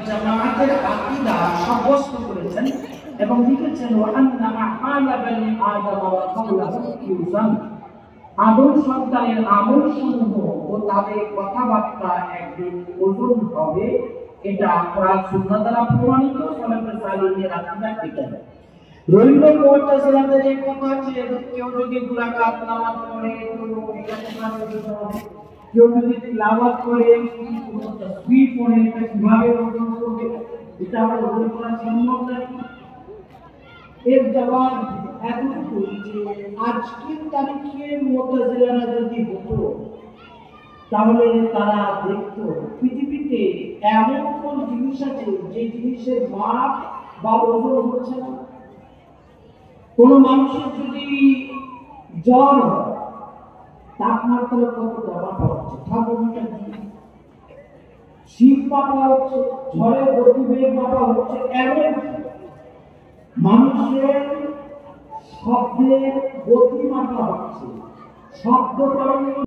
জামাআতের আকীদা সাব্যস্ত করেছেন এবং লিখেছেন ওয়া আন্না আ'মালা বানি আদম ওয়া কাওলাহু ইউজান। আদম সন্তানের আমলসমূহ ও তাদের কথাবার্তা একদিন ওজন হবে। এটা কোরআন সুন্নাহ দ্বারা প্রমাণিত। সালাফে সালেহিনের আকীদা এটা। রইল মুতাজিলাদের এই কথা আছে, কেউ যদি দুরাকাত নামাজ পড়ে তো এটা কিভাবে, কেউ যদি তিলাওয়াত করে তাসবিহ পড়ে এটা কিভাবে ওজন করবে, এটা আমরা ওজন করা সম্ভব নাকি? এর জবাব এতটুকু যে আজকের তারিখে মুতাজিলারা যদি হতো তাহলে তারা দেখতো পৃথিবীতে এমন কোন জিনিস আছে যে জিনিসের মাপ বা ওজন হচ্ছে না। কোন মানুষের যদি জ্বর হয়, তাপমাত্রা কতটা মাপা হচ্ছে, থার্মোমিটার দিয়ে। শীত মাপা হচ্ছে, ঝড়ের গতিবেগ মাপা হচ্ছে, এমন মানুষের শব্দের গতি মাপা হচ্ছে, শব্দ তরঙ্গ